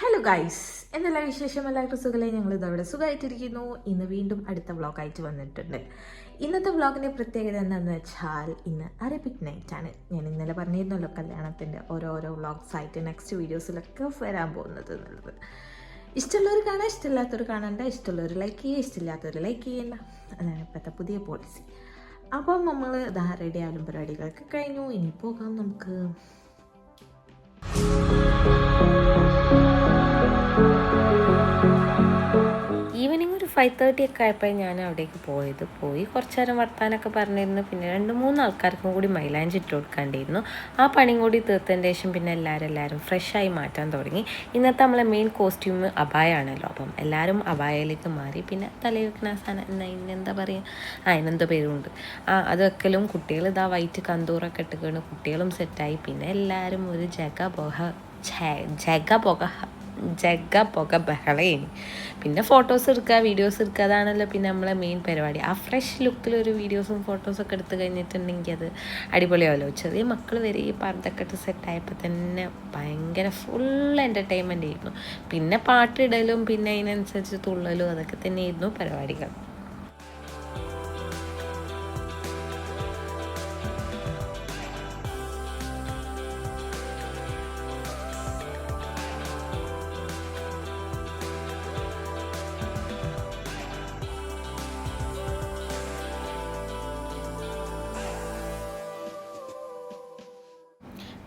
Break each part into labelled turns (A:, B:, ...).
A: Hello guys, എന്തെല്ലാം വിശേഷം? എല്ലാവർക്കും സുഖമല്ലേ? ഞങ്ങളിത് അവിടെ സുഖമായിട്ടിരിക്കുന്നു. ഇന്ന് വീണ്ടും അടുത്ത വ്ളോഗായിട്ട് വന്നിട്ടുണ്ട്. ഇന്നത്തെ വ്ളോഗിൻ്റെ പ്രത്യേകത എന്താണെന്ന് വെച്ചാൽ ഇന്ന് അറബിക് നൈറ്റാണ്. ഞാൻ ഇന്നലെ പറഞ്ഞിരുന്നല്ലോ കല്യാണത്തിൻ്റെ ഓരോരോ വ്ളോഗ്സായിട്ട് നെക്സ്റ്റ് വീഡിയോസിലൊക്കെ വരാൻ പോകുന്നത് എന്നുള്ളത്. ഇഷ്ടമുള്ളവർ കാണാൻ, ഇഷ്ടമില്ലാത്തവർ കാണണ്ട. ഇഷ്ടമുള്ളവർ ലൈക്ക് ചെയ്യുക, ഇഷ്ടമില്ലാത്തവർ ലൈക്ക് ചെയ്യണ്ട. അതാണ് ഇപ്പോഴത്തെ പുതിയ പോളിസി. അപ്പം നമ്മൾ റെഡി ആയാലും പരിപാടികളൊക്കെ കഴിഞ്ഞു. ഇനി പോകാം നമുക്ക്.
B: ഈവനിങ് ഒരു 5:30 ഒക്കെ ആയപ്പോൾ ഞാൻ അവിടേക്ക് പോയി കുറച്ച് നേരം വർത്താനൊക്കെ പറഞ്ഞിരുന്നു. പിന്നെ 2-3 ആൾക്കാർക്കും കൂടി മൈലാഞ്ചി ഇട്ട് കൊടുക്കാണ്ടിരുന്നു. ആ പണിയും കൂടി തീർത്തതിന് ശേഷം പിന്നെ എല്ലാവരും ഫ്രഷായി മാറ്റാൻ തുടങ്ങി. ഇന്നത്തെ നമ്മളെ മെയിൻ കോസ്റ്റ്യൂം അബായാണല്ലോ. അപ്പം എല്ലാവരും അബായയിലേക്ക് മാറി. പിന്നെ തലയിൽ വെക്കുന്ന സാധനം എന്താ പറയുക, അതിനെന്തോ പേരുണ്ട്, അത് വെക്കലും കുട്ടികൾ ഇതാ വൈറ്റ് കന്തൂറൊക്കെ ഇട്ടുകൊണ്ട് കുട്ടികളും സെറ്റായി. പിന്നെ എല്ലാവരും ഒരു ജഗ പുക ബഹളേനി. പിന്നെ ഫോട്ടോസ് എടുക്കുക, വീഡിയോസ് എടുക്കുക, അതാണല്ലോ പിന്നെ നമ്മളെ മെയിൻ പരിപാടി. ആ ഫ്രഷ് ലുക്കിലൊരു വീഡിയോസും ഫോട്ടോസൊക്കെ എടുത്ത് കഴിഞ്ഞിട്ടുണ്ടെങ്കിൽ അത് അടിപൊളിയാവല്ലോ. ചെറിയ മക്കൾ വരെ ഈ പർദ്ദക്കെ ഇട്ട് സെറ്റായപ്പോൾ തന്നെ ഭയങ്കര ഫുൾ എൻ്റർടൈൻമെൻ്റ് ആയിരുന്നു. പിന്നെ പാട്ടിടലും പിന്നെ അതിനനുസരിച്ച് തുള്ളലും അതൊക്കെ തന്നെയായിരുന്നു പരിപാടികൾ.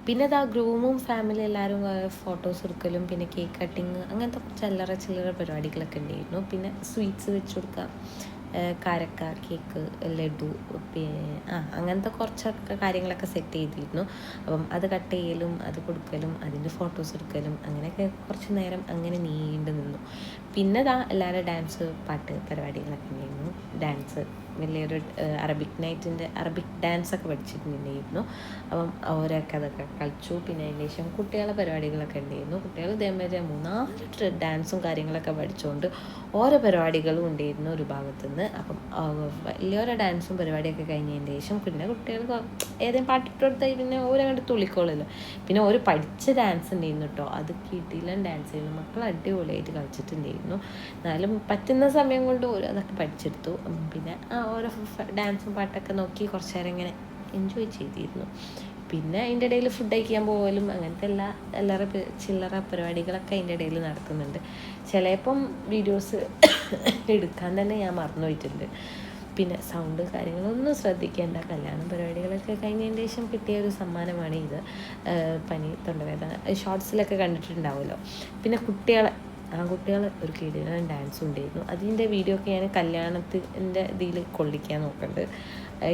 B: പിന്നെ അത് ആ ഗ്രൂമും ഫാമിലി എല്ലാവരും ഫോട്ടോസ് എടുക്കലും പിന്നെ കേക്ക് കട്ടിങ് അങ്ങനത്തെ ചില്ലറ പരിപാടികളൊക്കെ ഉണ്ടായിരുന്നു. പിന്നെ സ്വീറ്റ്സ് വെച്ച് കൊടുക്കുക, കാരക്ക, കേക്ക്, ലഡു, പിന്നെ അങ്ങനത്തെ കുറച്ചൊക്കെ കാര്യങ്ങളൊക്കെ സെറ്റ് ചെയ്തിരുന്നു. അപ്പം അത് കട്ട് ചെയ്യലും അത് കൊടുക്കലും അതിൻ്റെ ഫോട്ടോസ് എടുക്കലും അങ്ങനെയൊക്കെ കുറച്ച് നേരം അങ്ങനെ നീണ്ടു നിന്നു. പിന്നെ എല്ലാവരും ഡാൻസ് പാട്ട് പരിപാടികളൊക്കെ ഉണ്ടായിരുന്നു. ഡാൻസ് വലിയൊരു അറബിക് ഡാൻസൊക്കെ പഠിച്ചിട്ടുണ്ടായിരുന്നു. അപ്പം അവരൊക്കെ അതൊക്കെ കളിച്ചു. പിന്നെ അതിന് ശേഷം കുട്ടികളുടെ പരിപാടികളൊക്കെ ഉണ്ടായിരുന്നു. കുട്ടികൾ ഇതേമാതിരി 3-4 ഡാൻസും കാര്യങ്ങളൊക്കെ പഠിച്ചുകൊണ്ട് ഓരോ പരിപാടികളും ഉണ്ടായിരുന്നു ഒരു ഭാഗത്തുനിന്ന്. അപ്പം വലിയൊരു ഡാൻസും പരിപാടിയൊക്കെ കഴിഞ്ഞതിന് ശേഷം പിന്നെ കുട്ടികൾ ഏതെങ്കിലും പാട്ടിട്ട് കൊടുത്താൽ പിന്നെ ഓരങ്ങോട്ട് തുള്ളിക്കോളല്ലോ. പിന്നെ ഒരു പഠിച്ച ഡാൻസ് ഉണ്ടായിരുന്നു കേട്ടോ, അത് കിട്ടിയില്ല ഡാൻസ് ചെയ്യുന്നു. മക്കൾ അടിപൊളിയായിട്ട് കളിച്ചിട്ടുണ്ടായിരുന്നു. എന്നാലും പറ്റുന്ന സമയം കൊണ്ട് അതൊക്കെ പഠിച്ചെടുത്തു. പിന്നെ ഓരോ ഡാൻസും പാട്ടൊക്കെ നോക്കി കുറച്ച് നേരം ഇങ്ങനെ എൻജോയ് ചെയ്തിരുന്നു. പിന്നെ അതിൻ്റെ ഇടയിൽ ഫുഡ് കഴിക്കാൻ പോകലും അങ്ങനത്തെ ചില്ലറ പരിപാടികളൊക്കെ അതിൻ്റെ ഇടയിൽ നടക്കുന്നുണ്ട്. ചിലപ്പം വീഡിയോസ് എടുക്കാൻ തന്നെ ഞാൻ മറന്നു പോയിട്ടുണ്ട്. പിന്നെ സൗണ്ട് കാര്യങ്ങളൊന്നും ശ്രദ്ധിക്കേണ്ട. കല്യാണം പരിപാടികളൊക്കെ കഴിഞ്ഞതിന് ശേഷം കിട്ടിയ ഒരു സമ്മാനമാണ് ഇത്. പനി, തൊണ്ടവേദന ഷോർട്സിലൊക്കെ കണ്ടിട്ടുണ്ടാവുമല്ലോ. പിന്നെ ആൺകുട്ടികൾ ഒരു കിടിലൻ ഡാൻസ് ഉണ്ടായിരുന്നു. അതിൻ്റെ വീഡിയോ ഒക്കെ ഞാൻ കല്യാണത്തിൻ്റെ ഇതിൽ കൊള്ളിക്കാൻ നോക്കുന്നുണ്ട്.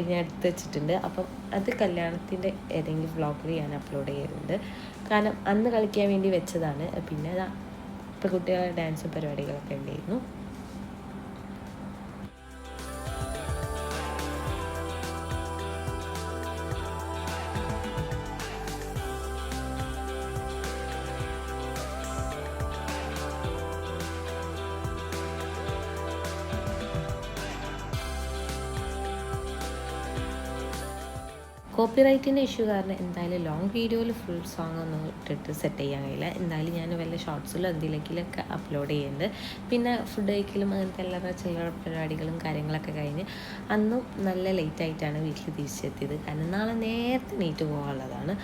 B: ഞാൻ എടുത്ത് വെച്ചിട്ടുണ്ട്. അപ്പം അത് കല്യാണത്തിൻ്റെ ഏതെങ്കിലും വ്ളോഗിൽ ഞാൻ അപ്ലോഡ് ചെയ്യുന്നുണ്ട്. കാരണം അന്ന് കളിക്കാൻ വേണ്ടി വെച്ചതാണ്. പിന്നെ ഇപ്പോൾ കുട്ടികളുടെ ഡാൻസും പരിപാടികളൊക്കെ ഉണ്ടായിരുന്നു. കോപ്പിറൈറ്റിൻ്റെ ഇഷ്യൂ കാരണം എന്തായാലും ലോങ് വീഡിയോയിൽ ഫുൾ സോങ് ഒന്നും ഇട്ടിട്ട് സെറ്റ് ചെയ്യാൻ കഴിയില്ല. എന്തായാലും ഞാൻ വല്ല ഷോർട്സിലോ എന്തെങ്കിലുമൊക്കെ അപ്ലോഡ് ചെയ്യുന്നുണ്ട്. പിന്നെ ഫുഡ് കഴിക്കലും അങ്ങനത്തെ ചില്ലറ പരിപാടികളും കാര്യങ്ങളൊക്കെ കഴിഞ്ഞ് അന്നും നല്ല ലേറ്റായിട്ടാണ് വീട്ടിൽ തിരിച്ചെത്തിയത്. കാരണം നാളെ നേരത്തെ നീറ്റ് പോകാനുള്ളതാണ്.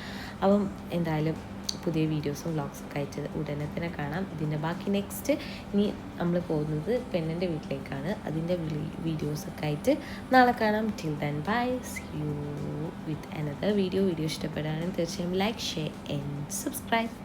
B: അപ്പം എന്തായാലും പുതിയ വീഡിയോസും വ്ളോഗ്സൊക്കെ അയച്ചത് ഉടനെ തന്നെ കാണാം. ഇതിൻ്റെ ബാക്കി നെക്സ്റ്റ് ഇനി നമ്മൾ പോകുന്നത് പെണ്ണിൻ്റെ വീട്ടിലേക്കാണ്. അതിൻ്റെ വീഡിയോസൊക്കെ ആയിട്ട് നാളെ കാണാം. Till then bye, see you with another video. ഇഷ്ടപ്പെടുകയാണെങ്കിൽ തീർച്ചയായും ലൈക്ക്, ഷെയർ ആൻഡ് സബ്സ്ക്രൈബ്.